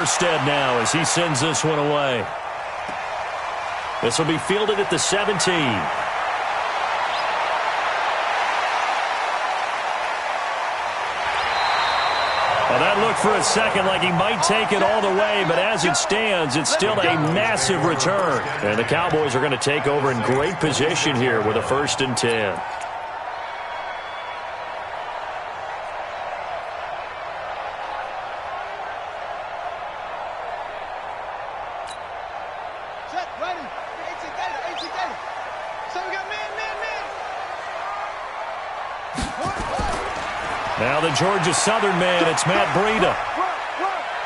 Instead now as he sends this one away. This will be fielded at the 17. Well, that looked for a second like he might take it all the way, but as it stands, it's still a massive return. And the Cowboys are going to take over in great position here with a 1st and 10. Now the Georgia Southern man, it's Matt Breida.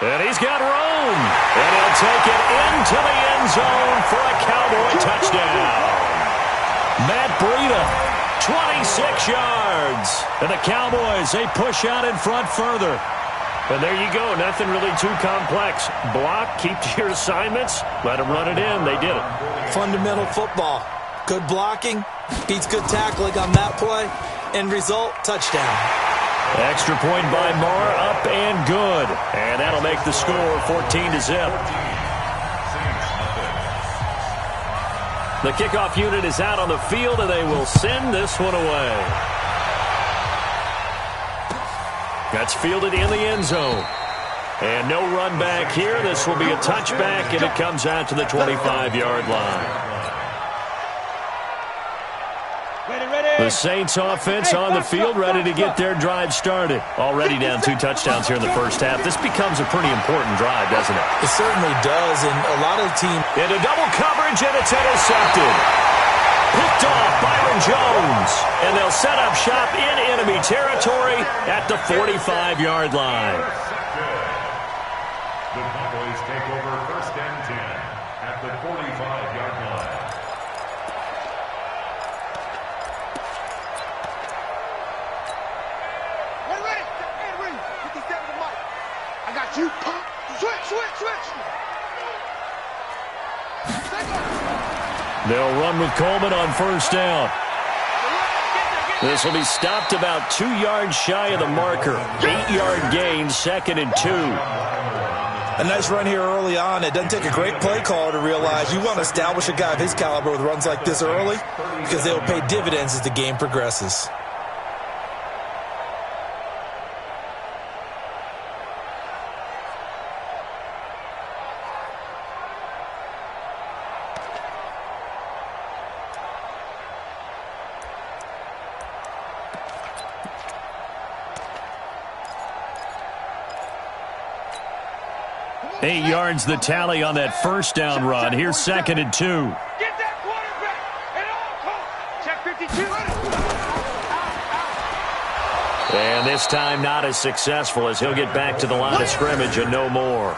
And he's got room. And he'll take it into the end zone for a Cowboy touchdown. Matt Breida, 26 yards. And the Cowboys, they push out in front further. And there you go, nothing really too complex. Block, keep to your assignments, let them run it in. They did it. Fundamental football. Good blocking, beats good tackling on that play. End result, touchdown. Extra point by Marr, up and good. And that'll make the score 14-0. The kickoff unit is out on the field, and they will send this one away. That's fielded in the end zone. And no run back here. This will be a touchback, and it comes out to the 25-yard line. The Saints offense on the field, ready to get their drive started. Already down 2 touchdowns here in the first half. This becomes a pretty important drive, doesn't it? It certainly does, and a lot of the team... Into double coverage, and it's intercepted. Picked off Byron Jones. And they'll set up shop in enemy territory at the 45-yard line. The Cowboys take over 1st and 10 at the 45-yard line. You pump. Switch. They'll run with Coleman on 1st down. This will be stopped about 2 yards shy of the marker. 8-yard gain, 2nd and 2. A nice run here early on. It doesn't take a great play caller to realize you want to establish a guy of his caliber with runs like this early because they will pay dividends as the game progresses. Eight yards the tally on that 1st down run. Here's 2nd and 2. Get that quarterback at all costs. Check 52. And this time not as successful as he'll get back to the line of scrimmage and no more.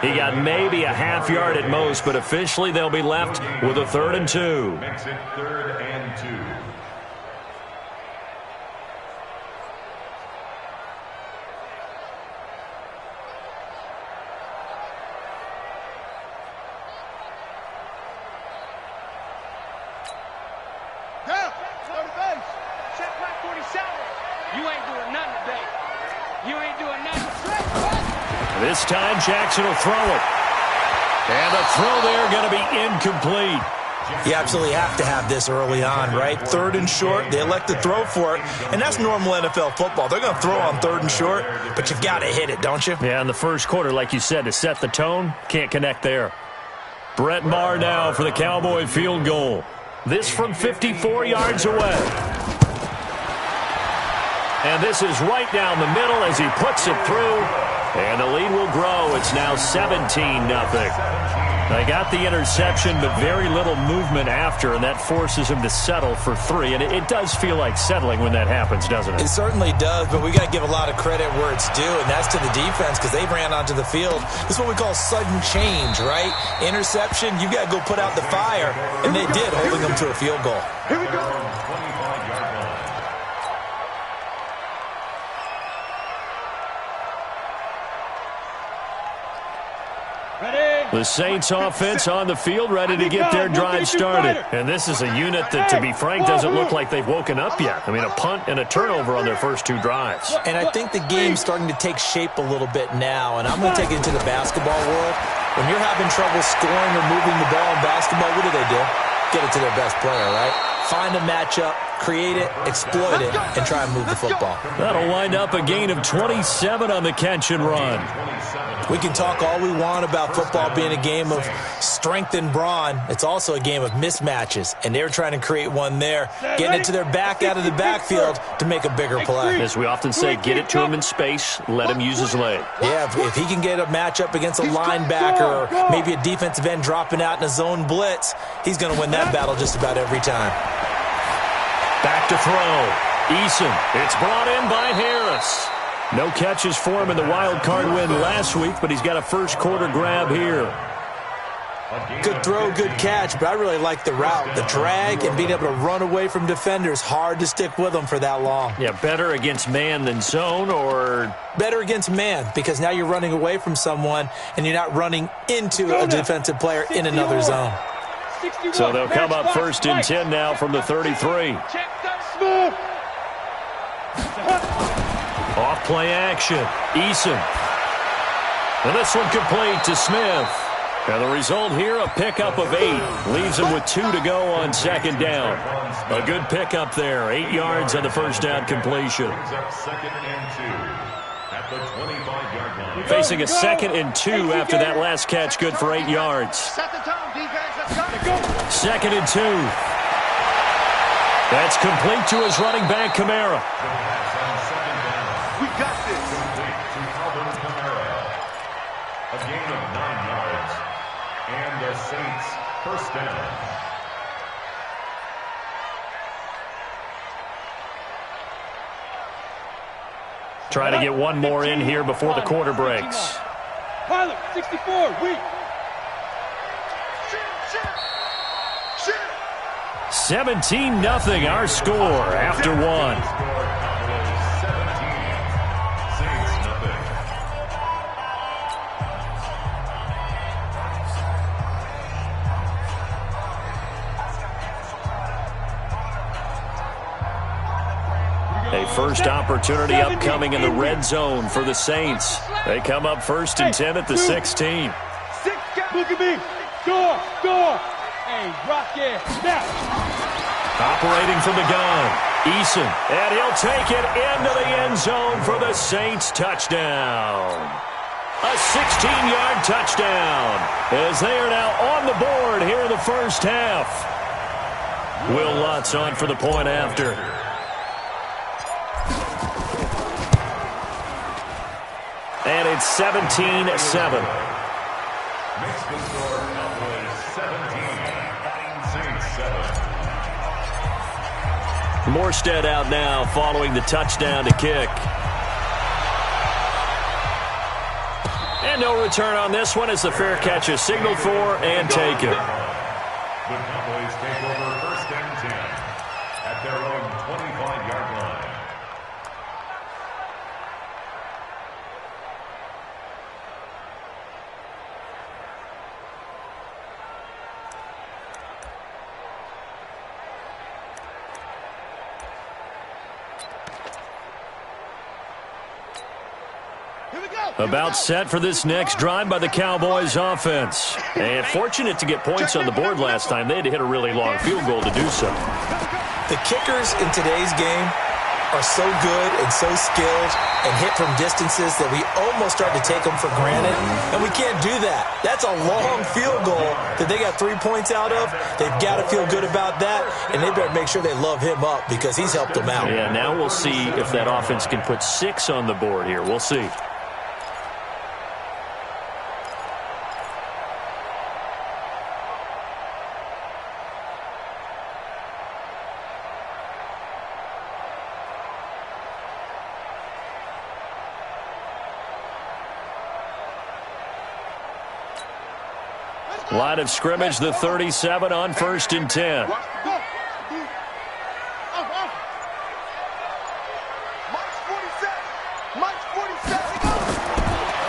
He got maybe a half yard at most, but officially they'll be left with a 3rd and 2. Makes it 3rd and 2. This time Jackson will throw it. And the throw there going to be incomplete. You absolutely have to have this early on, right? 3rd and short, they elect to throw for it, and that's normal NFL football. They're going to throw on 3rd and short, but you've got to hit it, don't you? Yeah, in the first quarter, like you said, to set the tone, can't connect there. Brett Maher now for the Cowboy field goal. This from 54 yards away. And this is right down the middle as he puts it through. And the lead will grow. It's now 17-0. They got the interception, but very little movement after, and that forces him to settle for 3. And it does feel like settling when that happens, doesn't it? It certainly does, but we got to give a lot of credit where it's due, and that's to the defense because they ran onto the field. This is what we call sudden change, right? Interception, you got to go put out the fire, and they did, holding them to a field goal. Here we go. Ready? The Saints offense on the field, ready to get their drive started. And this is a unit that, to be frank, doesn't look like they've woken up yet. I mean, a punt and a turnover on their first 2 drives. And I think the game's starting to take shape a little bit now, and I'm going to take it into the basketball world. When you're having trouble scoring or moving the ball in basketball, what do? Get it to their best player, right? Find a matchup, create it, exploit it, and try and move the football. That'll wind up a gain of 27 on the catch and run. We can talk all we want about football being a game of strength and brawn. It's also a game of mismatches, and they're trying to create one there, getting it to their back out of the backfield to make a bigger play. As we often say, get it to him in space, let him use his leg. Yeah, if he can get a matchup against a linebacker or maybe a defensive end dropping out in a zone blitz, he's going to win that battle just about every time. Back to throw. Eason. It's brought in by Harris. No catches for him in the wild card win last week, but he's got a first quarter grab here. Good throw, good catch, but I really like the route. The drag and being able to run away from defenders, hard to stick with them for that long. Yeah, better against man than zone, or? Better against man, because now you're running away from someone and you're not running into a defensive player in another zone. So they'll come up first and 10 now from the 33. Off play action. Eason. And this one complete to Smith. And the result here, a pickup of 8. Leaves him with 2 to go on second down. A good pickup there. 8 yards on the first down completion. Facing a 2nd and 2 after that last catch. Good for 8 yards. 2nd and 2. That's complete to his running back, Kamara. We got this. Complete to Alvin Kamara. A gain of 9 yards. And the Saints first down. Try to get one more in here before the quarter breaks. Pilot, 64, weak. 17-0 our score after 1. A first opportunity upcoming in the red zone for the Saints. They come up first and 10 at the 16. Look at me. Door. Hey, rock it. Now. Operating from the gun. Eason. And he'll take it into the end zone for the Saints touchdown. A 16-yard touchdown as they are now on the board here in the first half. Will Lutz on for the point after. And it's 17-7. Makes the score Cowboys 17, Saints 7. Morstead out now following the touchdown to kick. And no return on this one as the fair catch is signaled for and taken. The Cowboys take over first and 10 at their own 25-yard line. About set for this next drive by the Cowboys offense. And fortunate to get points on the board last time. They had to hit a really long field goal to do so. The kickers in today's game are so good and so skilled and hit from distances that we almost start to take them for granted. And we can't do that. That's a long field goal that they got 3 points out of. They've got to feel good about that, and they better make sure they love him up because he's helped them out. Yeah, now we'll see if that offense can put 6 on the board here. We'll see. Line of scrimmage, the 37 on first and 10.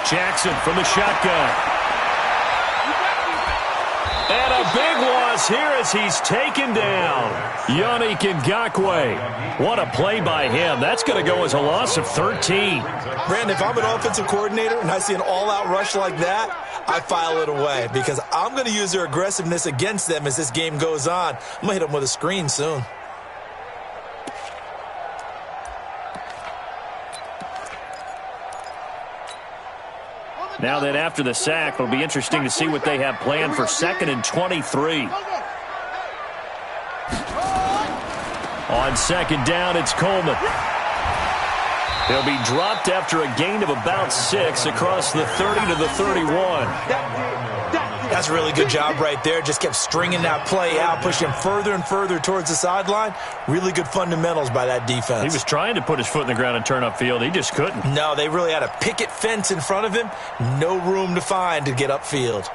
Jackson from the shotgun. And a big loss here as he's taken down. Yannick Ngakoue. What a play by him. That's going to go as a loss of 13. Brandon, if I'm an offensive coordinator and I see an all-out rush like that, I file it away because I'm going to use their aggressiveness against them as this game goes on. I'm going to hit them with a screen soon. Now then, after the sack, it'll be interesting to see what they have planned for 2nd and 23. On 2nd down, it's Coleman. He'll be dropped after a gain of about 6 across the 30 to the 31. That's a really good job right there. Just kept stringing that play out, pushing him further and further towards the sideline. Really good fundamentals by that defense. He was trying to put his foot in the ground and turn upfield. He just couldn't. No, they really had a picket fence in front of him. No room to find to get upfield.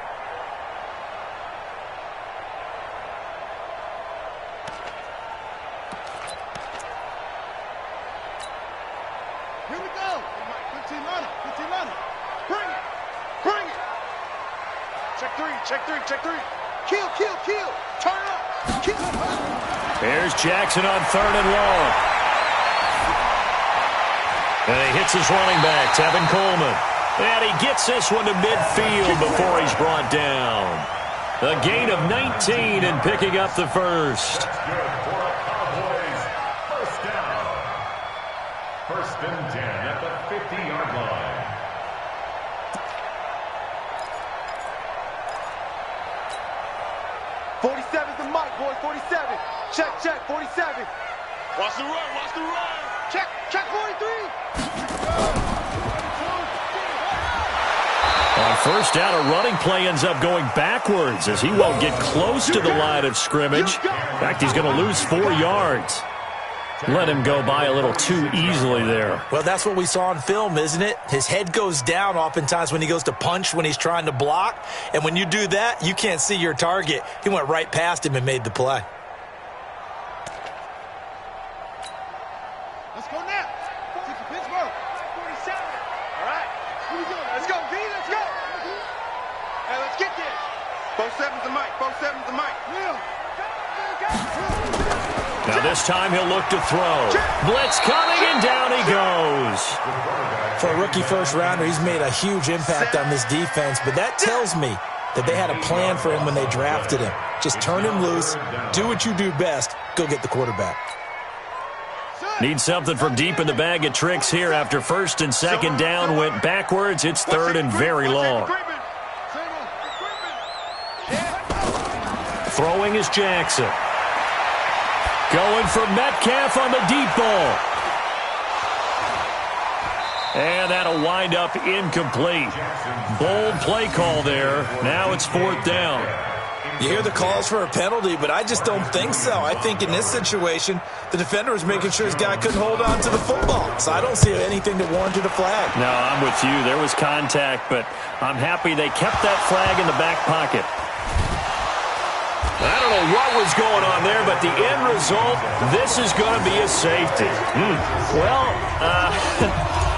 Here we go. 15 line up. 15 line up. Bring it. Bring it. Check 3. Check 3. Check 3. Kill. Kill. Kill. Turn up. Kill. Here's Jackson on 3rd and long. And he hits his running back, Tevin Coleman. And he gets this one to midfield before he's brought down. A gain of 19 and picking up the first. That's good for a Cowboys first down. 1st and 10 at the 50-yard line. '47's the mic, boys. 47. Check, check. 47. Watch the run. Watch the run. Check, check. 43. On 1st down, a running play ends up going backwards as he won't get close to the line of scrimmage. In fact, he's going to lose 4 yards. Let him go by a little too easily there. Well, that's what we saw on film, isn't it? His head goes down oftentimes when he goes to punch, when he's trying to block. And when you do that, you can't see your target. He went right past him and made the play. Let's go now. Take the Pittsburgh. 47. All right. Here we go. Let's go, V. Let's go. Hey, let's get this. 47's the mic. 47's the mic. Will. Now this time he'll look to throw. Blitz coming, and down he goes. For a rookie first rounder, he's made a huge impact on this defense, but that tells me that they had a plan for him when they drafted him. Just turn him loose, do what you do best, go get the quarterback. Need something from deep in the bag of tricks here after 1st and 2nd down went backwards. It's 3rd and very long. Throwing is Jackson. Going for Metcalf on the deep ball. And that'll wind up incomplete. Bold play call there. Now it's 4th down. You hear the calls for a penalty, but I just don't think so. I think in this situation, the defender was making sure his guy couldn't hold on to the football. So I don't see anything that warranted a flag. No, I'm with you. There was contact, but I'm happy they kept that flag in the back pocket. I don't know what was going on there, but the end result, this is going to be a safety. Well,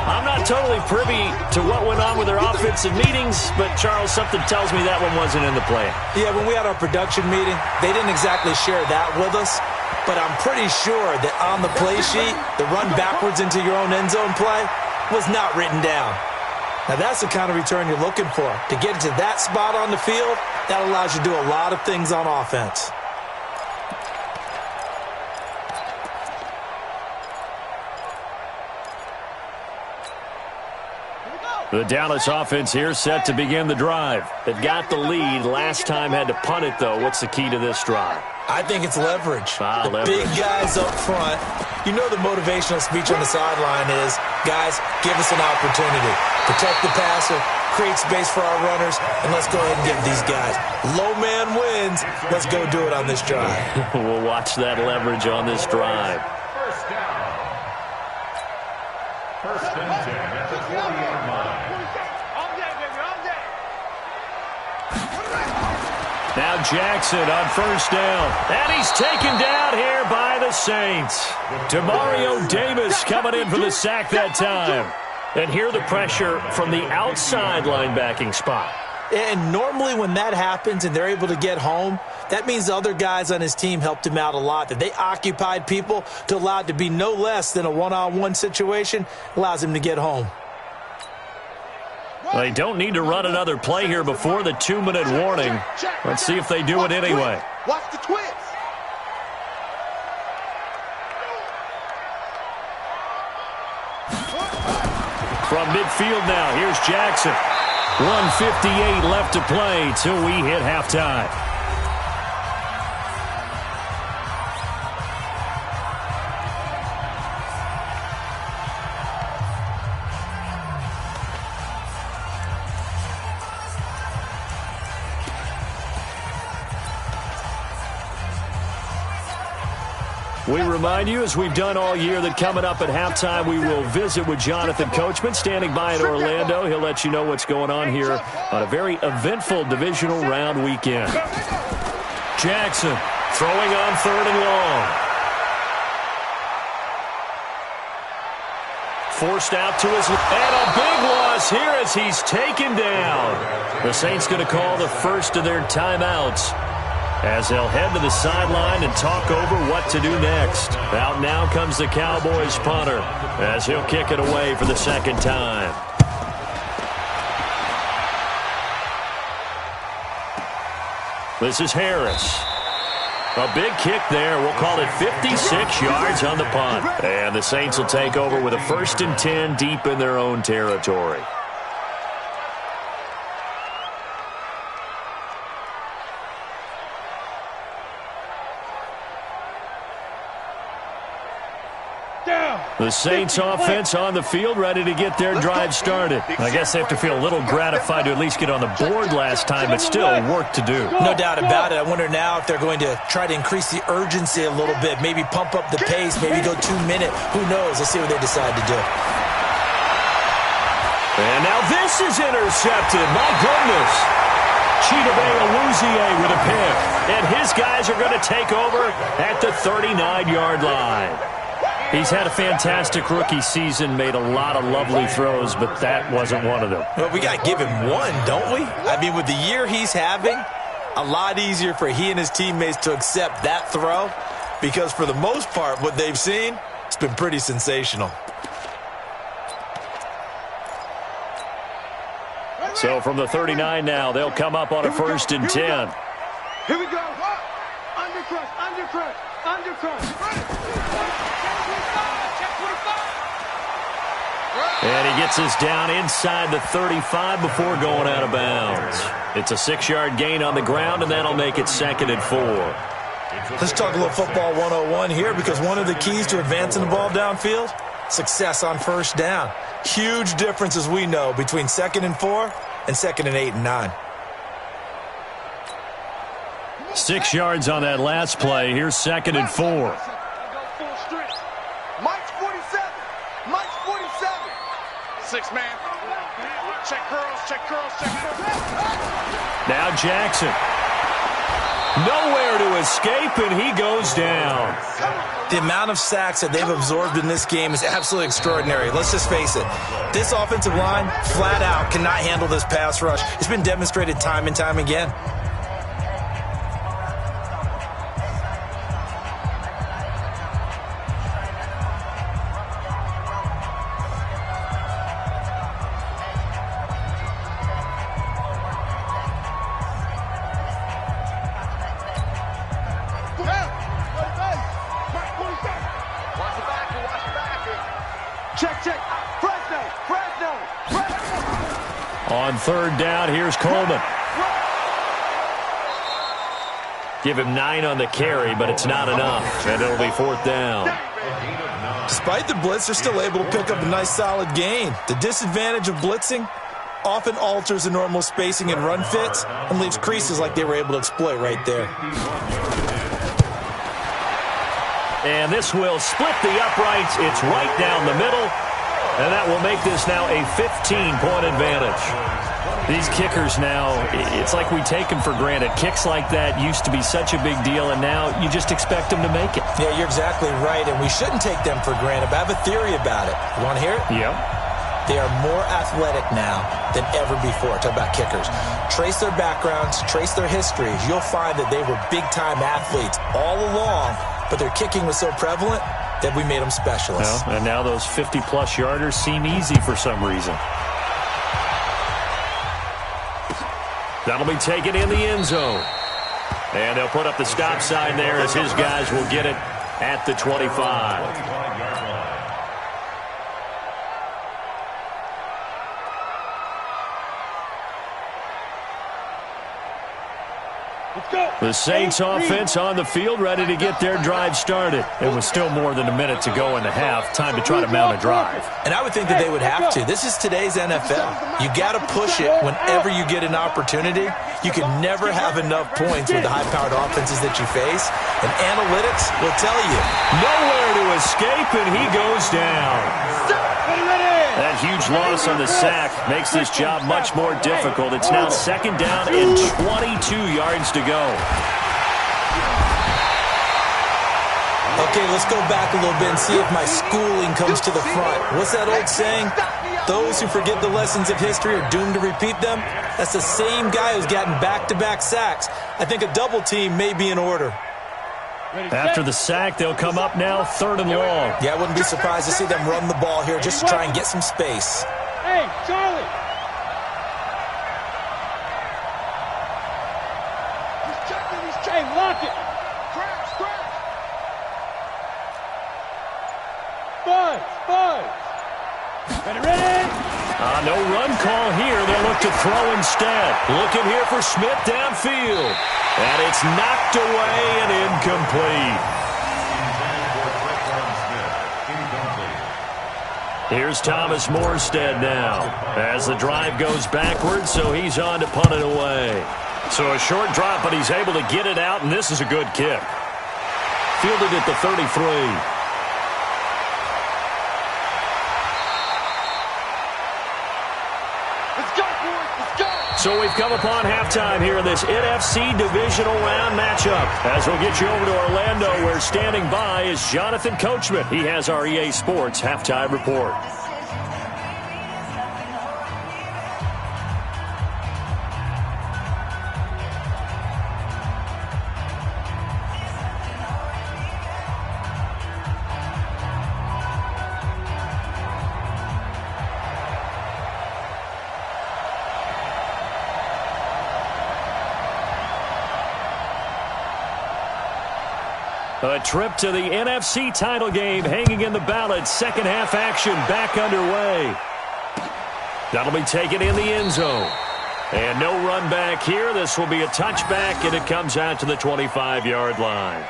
I'm not totally privy to what went on with their offensive meetings, but, Charles, something tells me that one wasn't in the plan. Yeah, when we had our production meeting, they didn't exactly share that with us, but I'm pretty sure that on the play sheet, the run backwards into your own end zone play was not written down. Now, that's the kind of return you're looking for. To get to that spot on the field, that allows you to do a lot of things on offense. The Dallas offense here set to begin the drive. They've got the lead. Last time had to punt it, though. What's the key to this drive? I think it's leverage. Leverage. Big guys up front. You know the motivational speech on the sideline is, guys, give us an opportunity. Protect the passer, create space for our runners, and let's go ahead and give these guys. Low man wins. Let's go do it on this drive. We'll watch that leverage on this drive. First down. 1st and 10 at the 40-yard line. Now Jackson on 1st down. And he's taken down here by the Saints. Demario Davis coming in for the sack that time. And here the pressure from the outside linebacking spot. And normally when that happens and they're able to get home, that means the other guys on his team helped him out a lot, that they occupied people to allow it to be no less than a one-on-one situation, allows him to get home. They don't need to run another play here before the 2-minute warning. Let's see if they do it anyway. Watch the twist. From midfield now, here's Jackson. 1:58 left to play till we hit halftime. We remind you, as we've done all year, that coming up at halftime, we will visit with Jonathan Coachman, standing by in Orlando. He'll let you know what's going on here on a very eventful divisional round weekend. Jackson throwing on 3rd and long. Forced out to his left. And a big loss here as he's taken down. The Saints going to call the first of their timeouts, as they'll head to the sideline and talk over what to do next. Out now comes the Cowboys punter, as he'll kick it away for the second time. This is Harris. A big kick there. We'll call it 56 yards on the punt. And the Saints will take over with a 1st and 10 deep in their own territory. The Saints offense on the field, ready to get their drive started. I guess they have to feel a little gratified to at least get on the board last time, but still work to do. No doubt about it. I wonder now if they're going to try to increase the urgency a little bit, maybe pump up the pace, maybe go 2-minute. Who knows? Let's see what they decide to do. And now this is intercepted. My goodness. Chidobe Awuzie with a pick. And his guys are going to take over at the 39-yard line. He's had a fantastic rookie season, made a lot of lovely throws, but that wasn't one of them. Well, we got to give him one, don't we? I mean, with the year he's having, a lot easier for he and his teammates to accept that throw, because for the most part, what they've seen, it's been pretty sensational. So from the 39 now, they'll come up on a 1st and 10. Here we go. Undercrush, undercrush, undercrush. And he gets us down inside the 35 before going out of bounds. It's a 6-yard gain on the ground, and that'll make it 2nd and 4. Let's talk a little football 101 here, because one of the keys to advancing the ball downfield, success on 1st down. Huge difference, as we know, between 2nd and 4 and 2nd and 8 and 9. 6 yards on that last play. Here's 2nd and 4. Mike's 47. Mike's 47. 6-man. Check curls, check curls, check curls. Now Jackson. Nowhere to escape, and he goes down. The amount of sacks that they've absorbed in this game is absolutely extraordinary. Let's just face it. This offensive line, flat out, cannot handle this pass rush. It's been demonstrated time and time again. On 3rd down, here's Coleman. Give him 9 on the carry, but it's not enough, and it'll be 4th down. Despite the blitz, they're still able to pick up a nice, solid gain. The disadvantage of blitzing often alters the normal spacing and run fits and leaves creases like they were able to exploit right there. And this will split the uprights. It's right down the middle. And that will make this now a 15-point advantage. These kickers now, it's like we take them for granted. Kicks like that used to be such a big deal, and now you just expect them to make it. Yeah, you're exactly right, and we shouldn't take them for granted, but I have a theory about it. You want to hear it? Yeah. They are more athletic now than ever before. Talk about kickers. Trace their backgrounds, trace their histories. You'll find that they were big-time athletes all along, but their kicking was so prevalent that we made them specialists. Well, and now those 50-plus yarders seem easy for some reason. That'll be taken in the end zone. And they'll put up the stop sign there as his guys will get it at the 25. The Saints offense on the field, ready to get their drive started. It was still more than a minute to go in the half. Time to try to mount a drive. And I would think that they would have to. This is today's NFL. You got to push it whenever you get an opportunity. You can never have enough points with the high-powered offenses that you face. And analytics will tell you. Nowhere to escape, and he goes down. That huge loss on the sack makes this job much more difficult. It's now second down and 22 yards to go. Okay, let's go back a little bit and see if my schooling comes to the front. What's that old saying? Those who forget the lessons of history are doomed to repeat them. That's the same guy who's gotten back-to-back sacks. I think a double team may be in order. After the sack, they'll come up now third and long. Yeah, I wouldn't be surprised to see them run the ball here just to try and get some space. Hey, Charlie. He's checking. Hey, lock it. Crash. Buzz. Ready? No run call here. They'll look to throw instead. Looking here for Smith downfield. And it's knocked away and incomplete. Here's Thomas Morstead now as the drive goes backwards, so he's on to punt it away. So a short drop, but he's able to get it out, and this is a good kick. Fielded at the 33. So we've come upon halftime here in this NFC divisional round matchup. As we'll get you over to Orlando, where standing by is Jonathan Coachman. He has our EA Sports halftime report. A trip to the NFC title game hanging in the balance. Second half action back underway. That'll be taken in the end zone. And no run back here. This will be a touchback, and it comes out to the 25-yard line.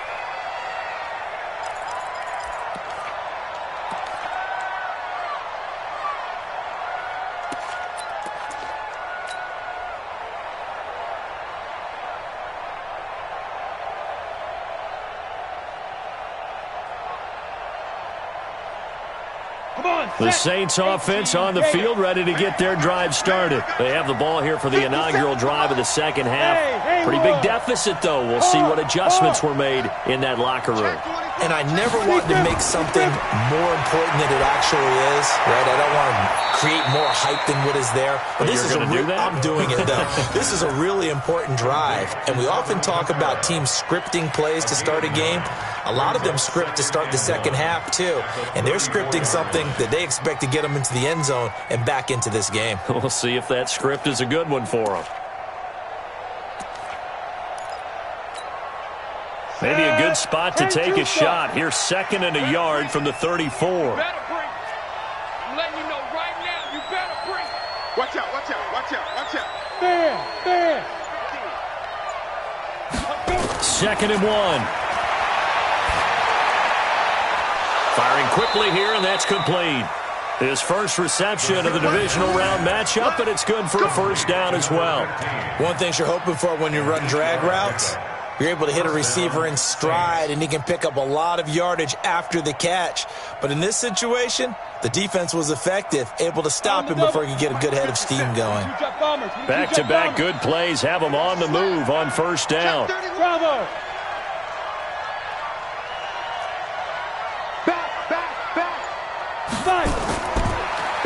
The Saints offense on the field, ready to get their drive started. They have the ball here for the inaugural drive of the second half. Pretty big deficit, though. We'll see what adjustments were made in that locker room. And I never want to make something more important than it actually is, right? I don't want to create more hype than what is there. But this is I'm doing it, though. This is a really important drive. And we often talk about teams scripting plays to start a game. A lot of them script to start the second half, too. And they're scripting something that they expect to get them into the end zone and back into this game. We'll see if that script is a good one for them. Maybe a good spot to take a shot. Here's second and a yard from the 34. I'm letting you know right now, you better bring. Watch out. Fair. Second and one. Firing quickly here, and that's complete. His first reception of the divisional round matchup, and it's good for a first down as well. One thing you're hoping for when you run drag routes, you're able to hit a receiver in stride, and he can pick up a lot of yardage after the catch. But in this situation, the defense was effective, able to stop him before he could get a good head of steam going. Back-to-back good plays have him on the move on first down. Bravo. Back.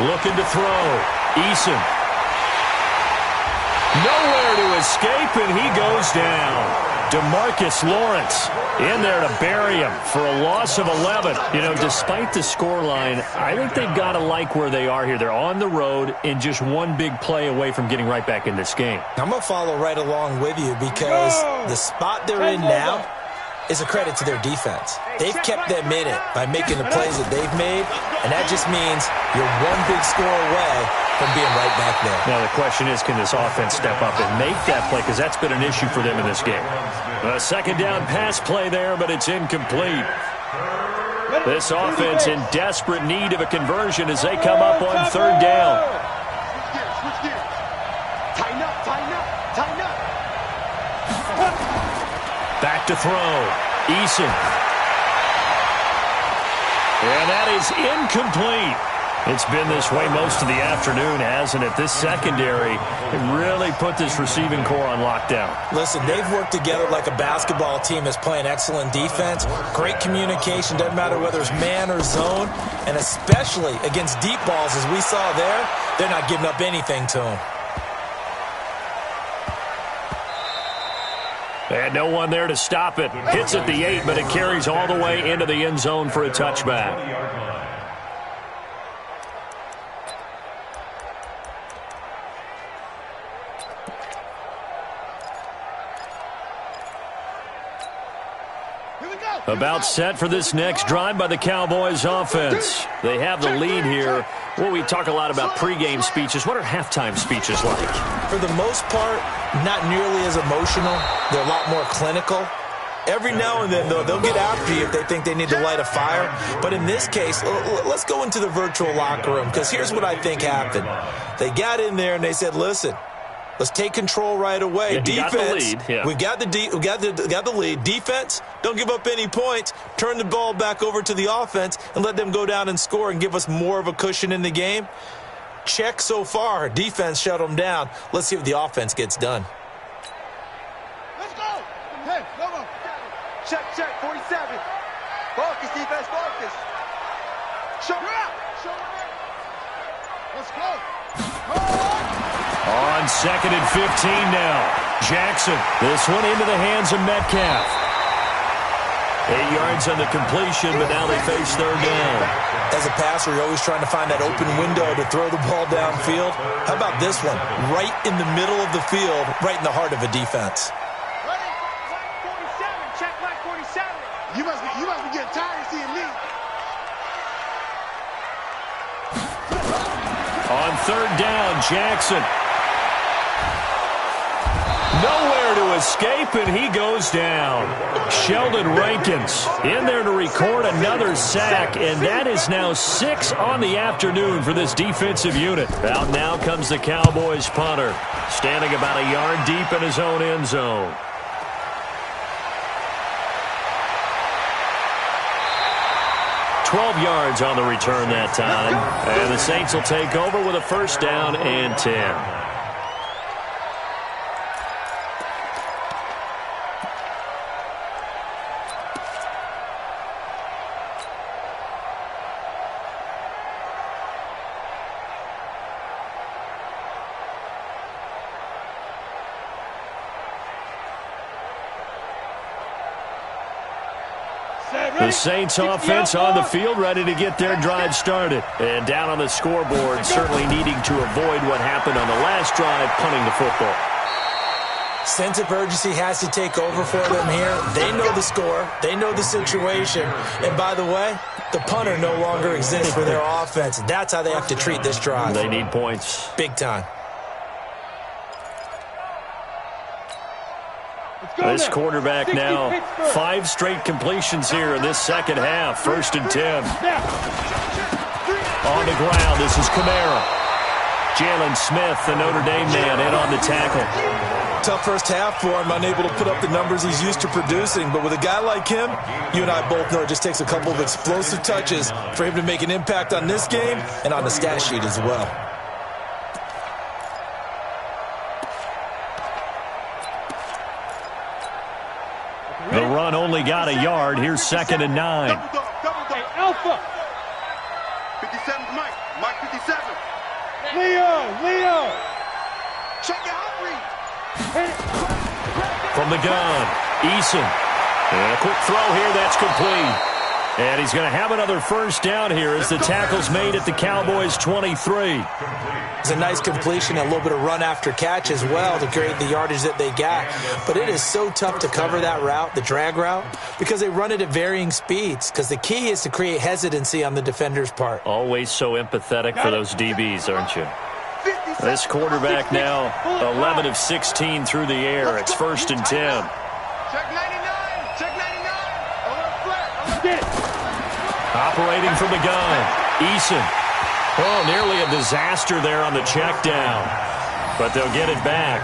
Looking to throw. Eason. Nowhere to escape, and he goes down. DeMarcus Lawrence in there to bury him for a loss of 11. You know, despite the scoreline, I think they've got to like where they are here. They're on the road and just one big play away from getting right back in this game. I'm going to follow right along with you because the spot they're in now is a credit to their defense. They've kept them in it by making the plays that they've made, and that just means you're one big score away from being right back there. Now the question is, can this offense step up and make that play? Because that's been an issue for them in this game. A second down pass play there, but it's incomplete. This offense in desperate need of a conversion as they come up on third down. Switch gears. Tighten up, tighten up, tighten up. Back to throw. Eason. And that is incomplete. It's been this way most of the afternoon, hasn't it? This secondary really put this receiving core on lockdown. Listen, they've worked together like a basketball team that's playing excellent defense. Great communication, doesn't matter whether it's man or zone. And especially against deep balls, as we saw there, they're not giving up anything to them. And no one there to stop it. Hits at the 8, but it carries all the way into the end zone for a touchback. About set for this next drive by the Cowboys offense. They have the lead here. Well, we talk a lot about pregame speeches. What are halftime speeches like? For the most part, not nearly as emotional. They're a lot more clinical. Every now and then, though, they'll get after you if they think they need to light a fire. But in this case, let's go into the virtual locker room, because here's what I think happened. They got in there and they said, listen, let's take control right away. Yeah, defense, got the lead. Yeah. we got the lead. Defense, don't give up any points. Turn the ball back over to the offense and let them go down and score and give us more of a cushion in the game. Check so far. Defense shut them down. Let's see if the offense gets done. Let's go. Hey, come on. Check, 47. Focus, defense, focus. Show her out. Show her out. Let's go. On second and 15 now. Jackson. This one into the hands of Metcalf. 8 yards on the completion, but now they face third down. As a passer, you're always trying to find that open window to throw the ball downfield. How about this one? Right in the middle of the field, right in the heart of a defense. Ready? Flag 47. Check flag 47. You must be getting tired of seeing me. On third down, Jackson. Nowhere to escape, and he goes down. Sheldon Rankins in there to record another sack, and that is now 6 on the afternoon for this defensive unit. Out now comes the Cowboys punter, standing about a yard deep in his own end zone. $12 yards on the return that time, and the Saints will take over with a first down and 10. The Saints offense on the field, ready to get their drive started. And down on the scoreboard, certainly needing to avoid what happened on the last drive, punting the football. Sense of urgency has to take over for them here. They know the score. They know the situation. And by the way, the punter no longer exists for their offense. That's how they have to treat this drive. They need points. Big time. This quarterback now, 5 straight completions here in this second half. First and 10. On the ground, this is Kamara. Jalen Smith, the Notre Dame man, in on the tackle. Tough first half for him, unable to put up the numbers he's used to producing. But with a guy like him, you and I both know it just takes a couple of explosive touches for him to make an impact on this game and on the stat sheet as well. The run only got a yard. Here's second and 9. Double dog. Hey, Alpha. 57 Mike. Mike 57. Leo. Check your hot read. From the gun, Eason. And a quick throw here, that's complete. And he's going to have another first down here as the tackle's made at the Cowboys' 23. It's a nice completion, a little bit of run after catch as well to create the yardage that they got. But it is so tough to cover that route, the drag route, because they run it at varying speeds. Because the key is to create hesitancy on the defender's part. Always so empathetic for those DBs, aren't you? This quarterback now 11 of 16 through the air. It's 1st and 10. Check 99. Check 99. Operating from the gun, Eason. Oh, nearly a disaster there on the check down. But they'll get it back.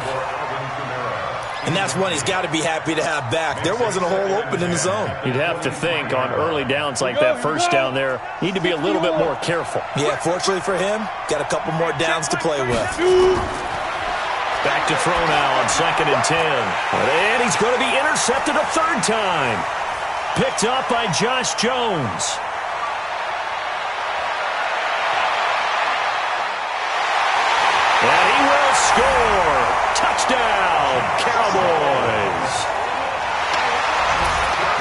And that's one he's got to be happy to have back. There wasn't a hole open in the zone. You'd have to think on early downs like that first down there, need to be a little bit more careful. Yeah, fortunately for him, got a couple more downs to play with. Back to throw now on 2nd and 10. And he's going to be intercepted a third time. Picked up by Josh Jones. And he will score. Touchdown, Cowboys.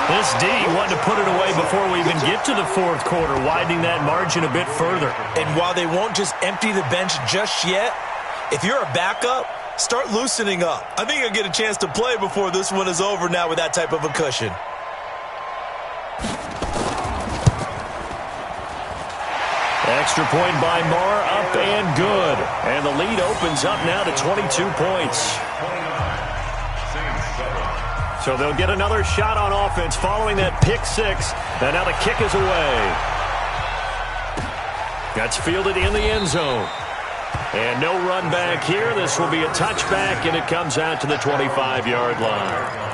This D wanted to put it away before we even get to the fourth quarter, widening that margin a bit further. And while they won't just empty the bench just yet, if you're a backup, start loosening up. I think you'll get a chance to play before this one is over now with that type of a cushion. Extra point by Marr, up and good. And the lead opens up now to 22 points. So they'll get another shot on offense following that pick six. And now the kick is away. That's fielded in the end zone. And no run back here. This will be a touchback, and it comes out to the 25-yard line.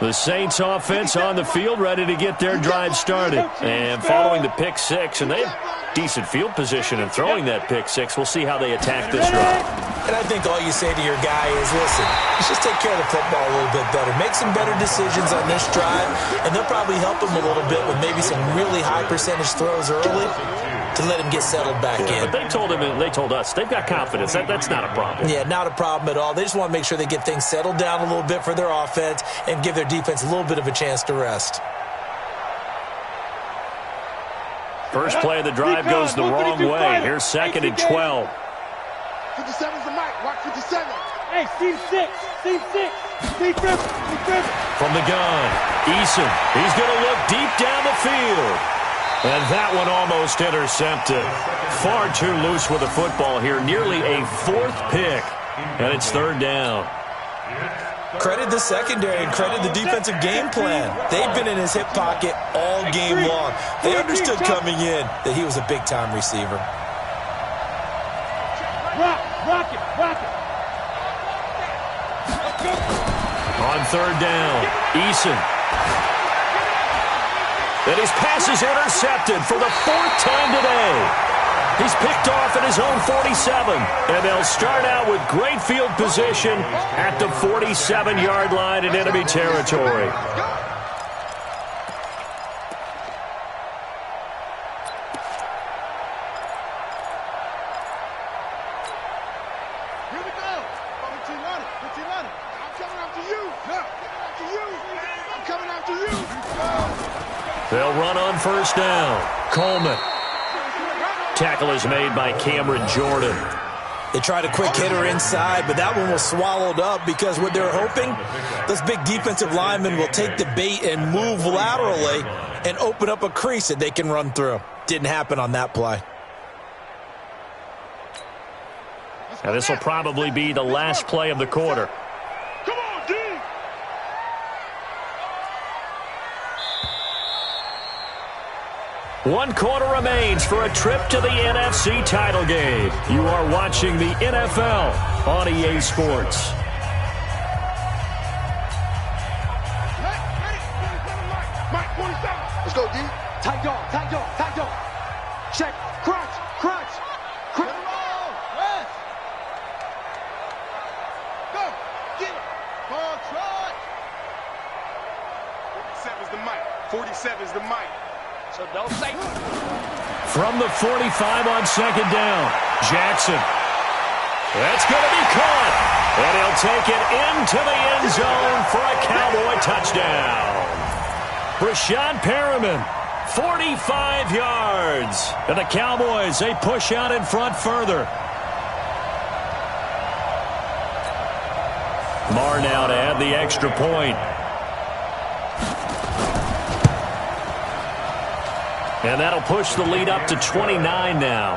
The Saints offense on the field, ready to get their drive started. And following the pick six, and they have decent field position in throwing that pick six. We'll see how they attack this drive. And I think all you say to your guy is, listen, let's just take care of the football a little bit better. Make some better decisions on this drive, and they'll probably help him a little bit with maybe some really high percentage throws early to let him get settled back in. But they told us, they've got confidence. That's not a problem. Yeah, not a problem at all. They just want to make sure they get things settled down a little bit for their offense and give their defense a little bit of a chance to rest. First play of the drive goes the wrong way. Here's 2nd and 12. 57's the mic. Watch 57. Hey, C6. From the gun, Eason. He's going to look deep down the field. And that one almost intercepted. Far too loose with the football here. Nearly a 4th pick. And it's 3rd down. Credit the secondary and credit the defensive game plan. They've been in his hip pocket all game long. They understood coming in that he was a big-time receiver. Rock it. On 3rd down, Eason. And his pass is intercepted for the 4th time today. He's picked off at his own 47. And they'll start out with great field position at the 47-yard line in enemy territory. Here we go. 1500. I'm coming after you. I'm coming after you. They'll run on 1st down. Coleman. Tackle is made by Cameron Jordan. They tried a quick hitter inside, but that one was swallowed up because what they're hoping, those big defensive linemen will take the bait and move laterally and open up a crease that they can run through. Didn't happen on that play. Now this will probably be the last play of the quarter. Come on, D. One quarter remains for a trip to the NFC title game. You are watching the NFL on EA Sports. Mike 47. Let's go, D. Tight dog. Check. Crunch. the mic. 47 is the mic. So don't say. From the 45 on second down, Jackson. That's going to be caught. And he'll take it into the end zone for a Cowboy touchdown. Brashad Perriman, 45 yards. And the Cowboys, they push out in front further. Marr now to add the extra point. And that'll push the lead up to 29 now.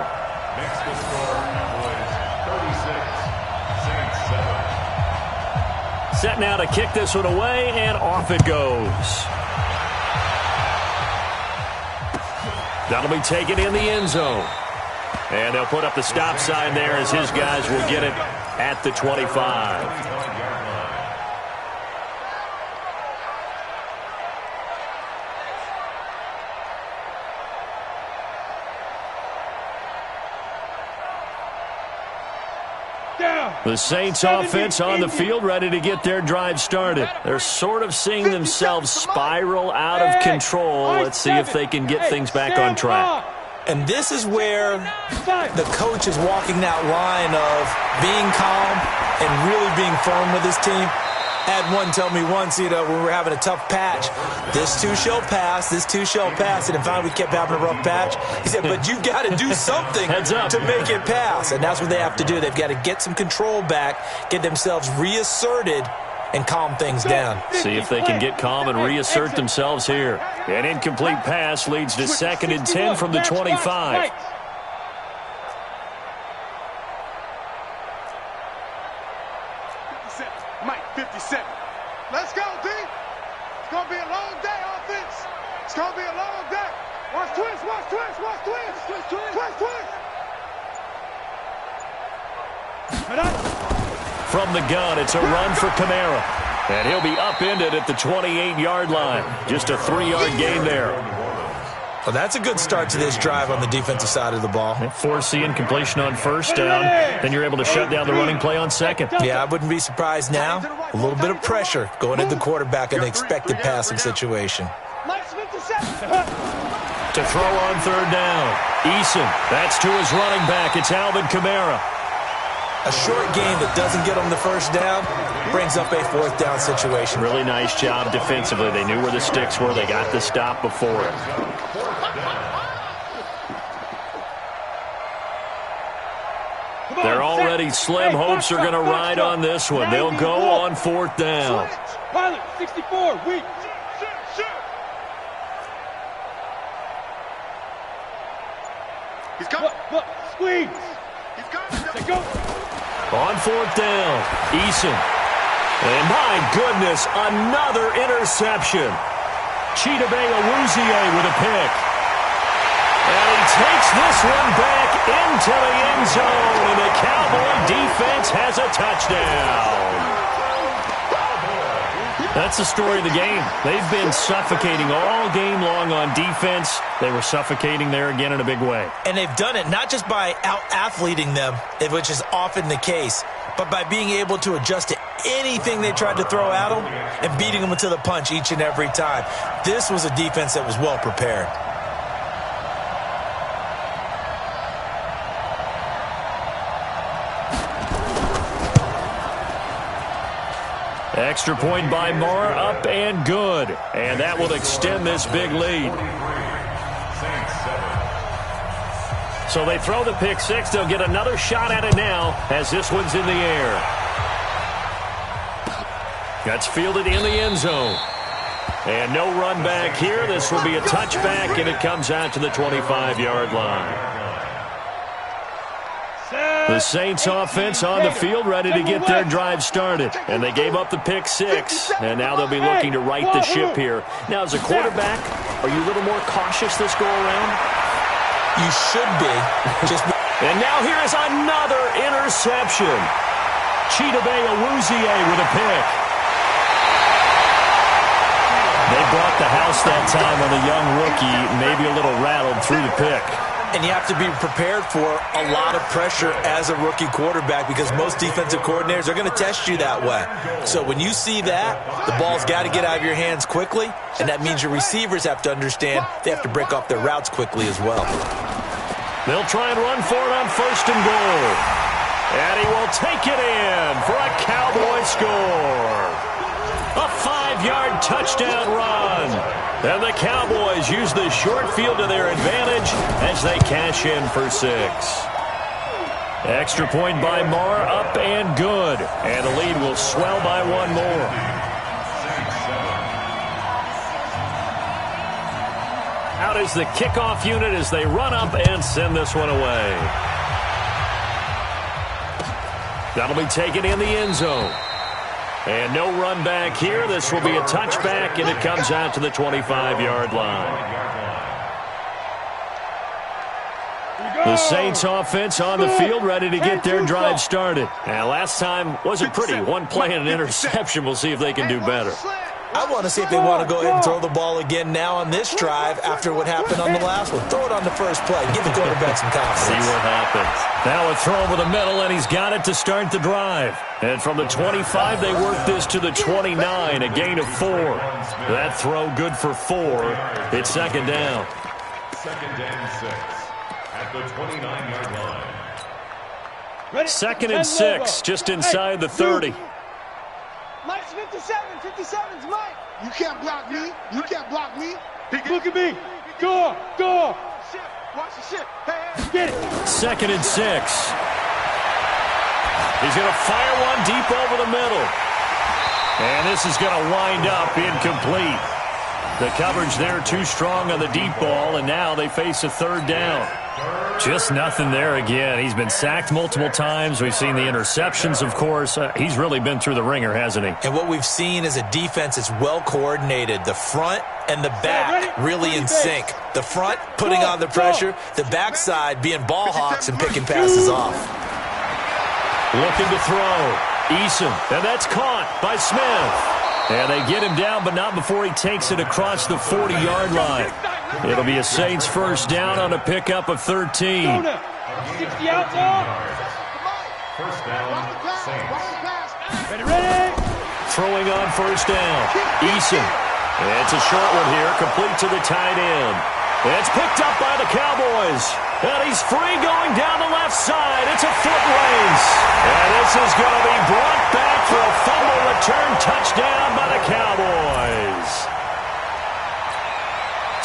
Next to score, Cowboys 36, Saints 7. Set now to kick this one away, and off it goes. That'll be taken in the end zone. And they'll put up the stop sign there as his guys will get it at the 25. The Saints offense on the field, ready to get their drive started. They're sort of seeing themselves spiral out of control. Let's see if they can get things back on track. And this is where the coach is walking that line of being calm and really being firm with his team. Had one tell me once, when we were having a tough patch, this too shall pass, this too shall pass. And finally we kept having a rough patch. He said, but you got to do something to make it pass. And that's what they have to do. They've got to get some control back, get themselves reasserted, and calm things down. See if they can get calm and reassert themselves here. An incomplete pass leads to 2nd and 10 from the 25. Mike, 57. Let's go, D. It's going to be a long day, offense. It's going to be a long day. Watch twist, watch twist, watch twist. Twist, twist. Twist, twist. From the gun, it's a run for Kamara. And he'll be upended at the 28-yard line. Just a 3-yard gain there. Well, that's a good start to this drive on the defensive side of the ball. Force the incompletion on first down. Then you're able to shut down the running play on second. Yeah, I wouldn't be surprised now. A little bit of pressure going into the quarterback in the expected passing situation. To throw on third down. Eason, that's to his running back. It's Alvin Kamara. A short game that doesn't get him the first down brings up a 4th down situation. Really nice job defensively. They knew where the sticks were. They got the stop before it. They're already slim hopes are going to ride on this one. They'll go on 4th down. Pilot, 64, weak. He's coming. Look, squeeze. He's coming. Go. On 4th down, Eason. And my goodness, another interception. Chidobe Awuzie with a pick. And he takes this one back into the end zone, and the Cowboy defense has a touchdown. That's the story of the game. They've been suffocating all game long on defense. They were suffocating there again in a big way. And they've done it not just by out-athleting them, which is often the case, but by being able to adjust to anything they tried to throw at them and beating them to the punch each and every time. This was a defense that was well prepared. Extra point by Marr, up and good. And that will extend this big lead. So they throw the pick six. They'll get another shot at it now as this one's in the air. That's fielded in the end zone. And no run back here. This will be a touchback, and it comes out to the 25-yard line. The Saints offense on the field ready to get their drive started. And they gave up the pick six, and now they'll be looking to right the ship here. Now, as a quarterback, are you a little more cautious this go-around? You should be. And now here is another interception. Chidobe Awuzie with a pick. They brought the house that time on the young rookie, maybe a little rattled through the pick. And you have to be prepared for a lot of pressure as a rookie quarterback because most defensive coordinators are going to test you that way. So when you see that, the ball's got to get out of your hands quickly, and that means your receivers have to understand they have to break off their routes quickly as well. They'll try and run for it on 1st and goal. And he will take it in for a Cowboy score. A 5-yard touchdown run. And the Cowboys use the short field to their advantage as they cash in for 6. Extra point by Marr, up and good. And the lead will swell by 1 more. Out is the kickoff unit as they run up and send this one away. That'll be taken in the end zone. And no run back here. This will be a touchback, and it comes out to the 25-yard line. The Saints offense on the field, ready to get their drive started. And last time wasn't pretty. 1 play and an interception. We'll see if they can do better. I want to see if they want to go ahead and throw the ball again now on this drive after what happened on the last one. Throw it on the first play. Give the quarterback some confidence. See what happens. Now a throw over the middle, and he's got it to start the drive. And from the 25, they work this to the 29, a gain of 4. That throw good for 4. It's 2nd down. 2nd and 6 at the 29-yard line. 2nd and 6, just inside the 30. Mike's 57's Mike. You can't block me. You can't block me. Look at me. Go. Watch the shit. Hey. Get it. 2nd and 6. He's going to fire one deep over the middle. And this is going to wind up incomplete. The coverage there too strong on the deep ball, and now they face a 3rd down. Just nothing there again. He's been sacked multiple times. We've seen the interceptions, of course. He's really been through the ringer, hasn't he? And what we've seen is a defense that's well coordinated. The front and the back really in sync. The front putting on the pressure, the backside being ball hawks and picking passes off. Looking to throw. Eason, and that's caught by Smith. And they get him down, but not before he takes it across the 40-yard line. It'll be a Saints 1st down on a pickup of 13. 60 out, Tom. 1st down, Saints. Ready. Throwing on 1st down. Eason. It's a short one here, complete to the tight end. It's picked up by the Cowboys. And he's free going down the left side. It's a foot race. And this is going to be brought back for a fumble return touchdown by the Cowboys.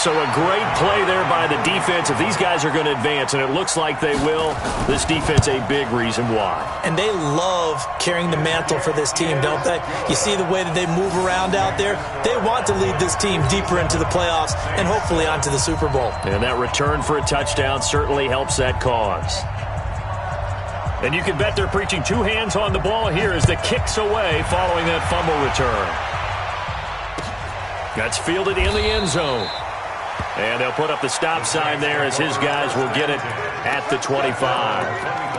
So a great play there by the defense. If these guys are going to advance, and it looks like they will, this defense a big reason why. And they love carrying the mantle for this team, don't they? You see the way that they move around out there? They want to lead this team deeper into the playoffs and hopefully onto the Super Bowl. And that return for a touchdown certainly helps that cause. And you can bet they're preaching 2 hands on the ball here as the kick's away following that fumble return. That's fielded in the end zone. And they'll put up the stop sign there as his guys will get it at the 25.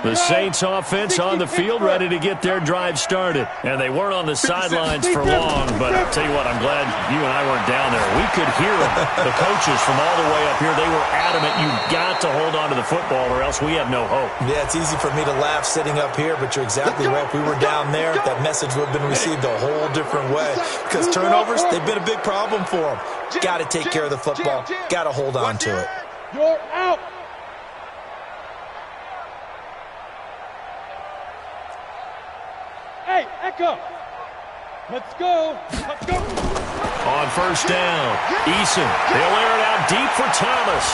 The Saints offense on the field ready to get their drive started. And they weren't on the sidelines for long, but I'll tell you what, I'm glad you and I weren't down there. We could hear them. The coaches from all the way up here, they were adamant, you've got to hold on to the football or else we have no hope. Yeah, it's easy for me to laugh sitting up here, but you're exactly right. If we were down there, that message would have been received a whole different way. Because turnovers, they've been a big problem for them. Got to take care of the football. Got to hold on to it. You're out. Hey, Echo. Let's go. Let's go. On 1st down, Eason. He'll air it out deep for Thomas.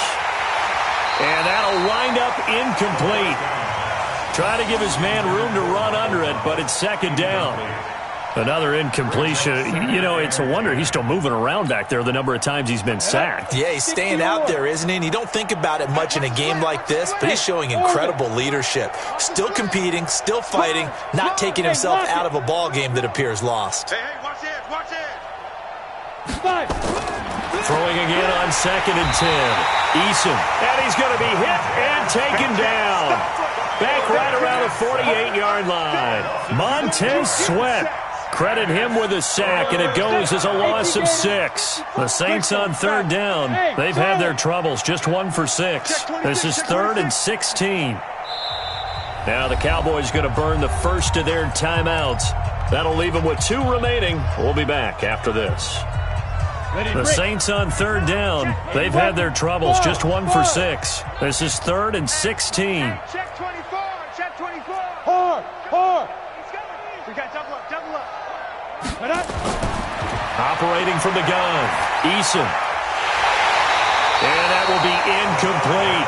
And that'll wind up incomplete. Trying to give his man room to run under it, but it's 2nd down. Another incompletion. You know, it's a wonder he's still moving around back there the number of times he's been sacked. Yeah, he's staying out there, isn't he? And you don't think about it much in a game like this, but he's showing incredible leadership. Still competing, still fighting, not taking himself out of a ball game that appears lost. Hey, watch it, watch it. 5. Throwing again on 2nd and 10. Eason. And he's going to be hit and taken down. Back right around the 48-yard line. Montez Sweat. Credit him with a sack, and it goes as a loss of 6. The Saints on third down. They've had their troubles, just 1 for 6. This is 3rd and 16. Now the Cowboys going to burn the first of their timeouts. That'll leave them with 2 remaining. We'll be back after this. The Saints on third down. They've had their troubles, just 1 for 6. This is 3rd and 16. Check 24. Check 24. Hard. We got double up. Operating from the gun, Eason. And that will be incomplete.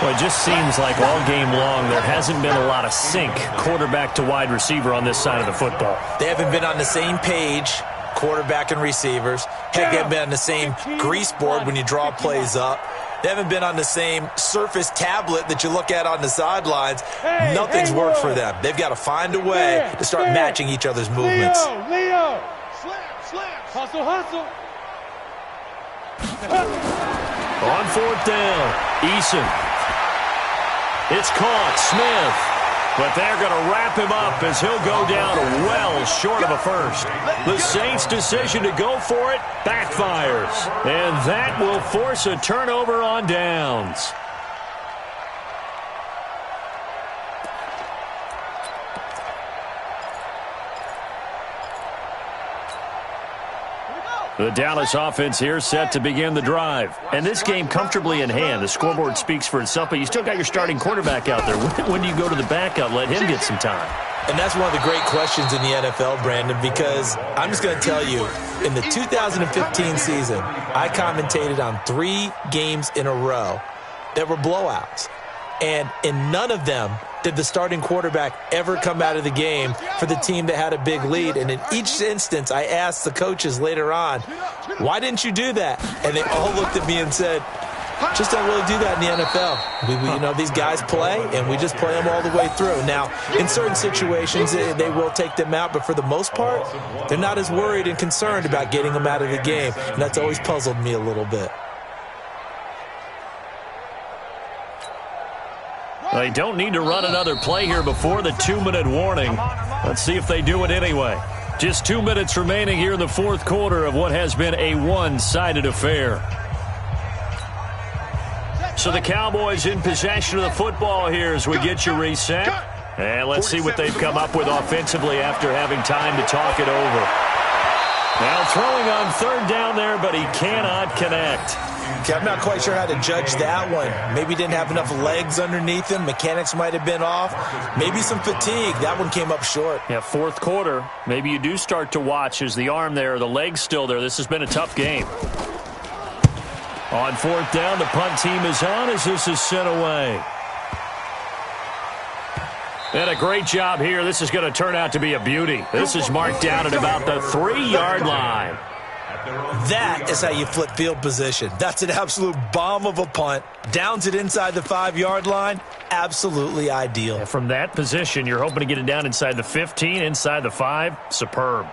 Well, it just seems like all game long there hasn't been a lot of sync quarterback to wide receiver on this side of the football. They haven't been on the same page, quarterback and receivers. Heck, they haven't been on the same grease board when you draw plays up. They haven't been on the same Surface tablet that you look at on the sidelines. Nothing's worked for them. They've got to find a way to start matching each other's movements. Leo. Slam. Hustle. On 4th down, Eason. It's caught, Smith. But they're going to wrap him up as he'll go down well short of a first. The Saints' decision to go for it backfires. And that will force a turnover on downs. The Dallas offense here set to begin the drive. And this game comfortably in hand. The scoreboard speaks for itself, but you still got your starting quarterback out there. When do you go to the backup? Let him get some time. And that's one of the great questions in the NFL, Brandon, because I'm just going to tell you, in the 2015 season, I commentated on 3 games in a row that were blowouts. And in none of them did the starting quarterback ever come out of the game for the team that had a big lead. And in each instance, I asked the coaches later on, why didn't you do that? And they all looked at me and said, just don't really do that in the NFL. These guys play, and we just play them all the way through. Now, in certain situations, they will take them out, but for the most part, they're not as worried and concerned about getting them out of the game. And that's always puzzled me a little bit. They don't need to run another play here before the 2-minute warning. Let's see if they do it anyway. Just 2 minutes remaining here in the 4th quarter of what has been a one-sided affair. So the Cowboys in possession of the football here as we get you reset. And let's see what they've come up with offensively after having time to talk it over. Now throwing on 3rd down there, but he cannot connect. Okay, I'm not quite sure how to judge that one. Maybe didn't have enough legs underneath him. Mechanics might have been off. Maybe some fatigue. That one came up short. Yeah, 4th quarter. Maybe you do start to watch as the arm there, the leg's still there. This has been a tough game. On 4th down, the punt team is on as this is sent away. And a great job here. This is going to turn out to be a beauty. This is marked down at about the 3-yard line. That is how you flip field position. That's an absolute bomb of a punt. Downs it inside the 5-yard line. Absolutely ideal. And from that position, you're hoping to get it down inside the 15, inside the 5. Superb.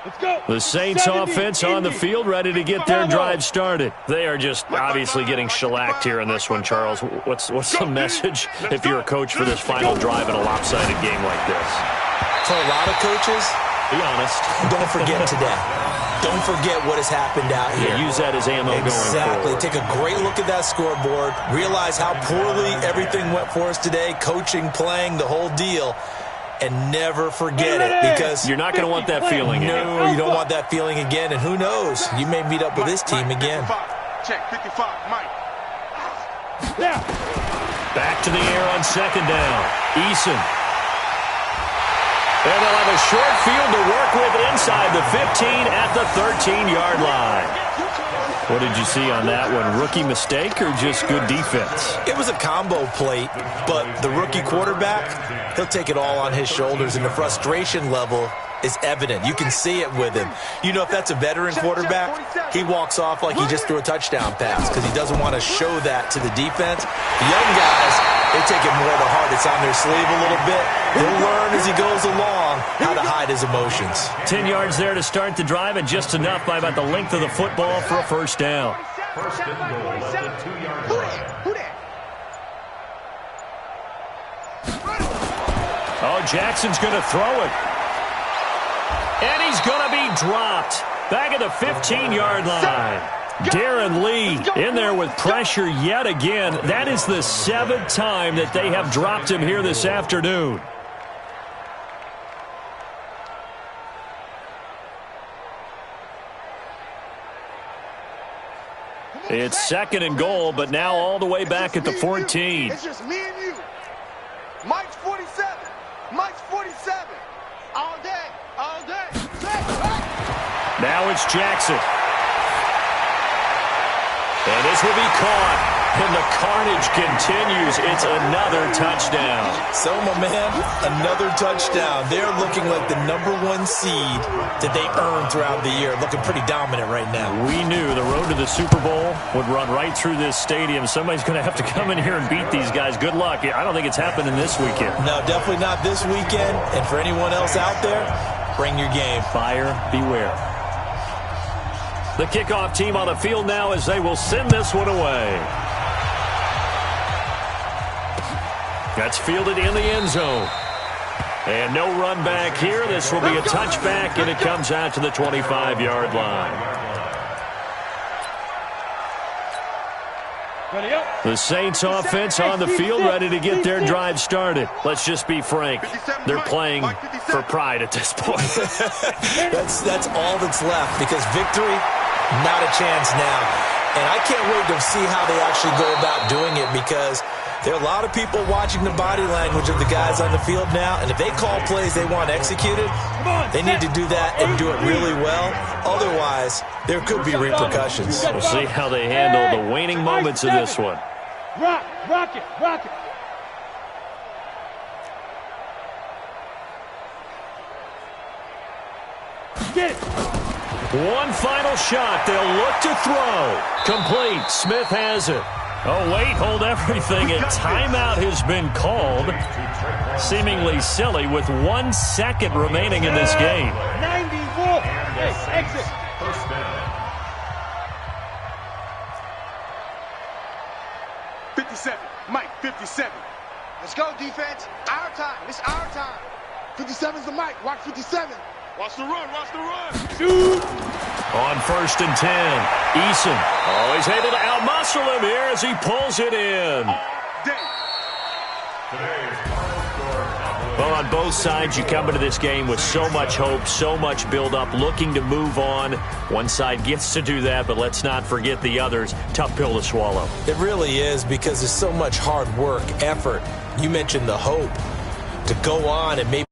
Let's go. The Saints offense on the field, ready to get their drive started. They are just obviously getting shellacked here in this one, Charles. What's the message if you're a coach for this final drive in a lopsided game like this? For a lot of coaches, be honest. Don't forget today. Don't forget what has happened out here. Yeah, use that as ammo going forward. Take a great look at that scoreboard. Realize how poorly everything went for us today. Coaching, playing, the whole deal. And never forget it, because you're not going to want that feeling again. No, you don't want that feeling again. And who knows? You may meet up with this team again. Check 55, Mike. Yeah. Back to the air on 2nd down. Eason. And they'll have a short field to work with inside the 15 at the 13-yard line. What did you see on that one? Rookie mistake or just good defense? It was a combo plate, but the rookie quarterback, he'll take it all on his shoulders, and the frustration level is evident. You can see it with him. You know, if that's a veteran quarterback, he walks off like he just threw a touchdown pass because he doesn't want to show that to the defense. The young guys, they take it more to heart. It's on their sleeve a little bit. He'll learn as he goes along how to hide his emotions. 10 yards there to start the drive, and just enough by about the length of the football for a first down. First and goal at the 2-yard line. Who that? Oh, Jackson's going to throw it. And he's going to be dropped. Back at the 15-yard line. Darren Lee in there with pressure yet again. That is the 7th time that they have dropped him here this afternoon. It's 2nd and goal, but now all the way back at the 14. It's just me and you. Mike's 47. Mike's 47. All day. All day. Now it's Jackson. And this will be caught. And the carnage continues. It's another touchdown. So, my man, another touchdown. They're looking like the #1 seed that they earned throughout the year. Looking pretty dominant right now. We knew the road to the Super Bowl would run right through this stadium. Somebody's going to have to come in here and beat these guys. Good luck. I don't think it's happening this weekend. No, definitely not this weekend. And for anyone else out there, bring your game. Buyer beware. The kickoff team on the field now as they will send this one away. That's fielded in the end zone. And no run back here. This will be a touchback, and it comes out to the 25-yard line. The Saints offense on the field, ready to get their drive started. Let's just be frank. They're playing for pride at this point. That's all that's left, because victory, not a chance now. And I can't wait to see how they actually go about doing it, because there are a lot of people watching the body language of the guys on the field now, and if they call plays they want executed, they need to do that and do it really well. Otherwise, there could be repercussions. We'll see how they handle the waning moments of this one. Rock it. Get it. One final shot. They'll look to throw. Complete. Smith has it. Oh, wait, hold everything. A timeout has been called. Seemingly silly with 1 second remaining in this game. 91. Hey, exit. First down. 57. Mike, 57. Let's go, defense. Our time. It's our time. 57's the Mike. Watch 57. Watch the run. Watch the run. Shoot. On 1st and 10, Eason. Oh, he's able to outmuscle him here as he pulls it in. Well, on both sides, you come into this game with so much hope, so much build-up, looking to move on. One side gets to do that, but let's not forget the others. Tough pill to swallow. It really is, because there's so much hard work, effort. You mentioned the hope to go on and maybe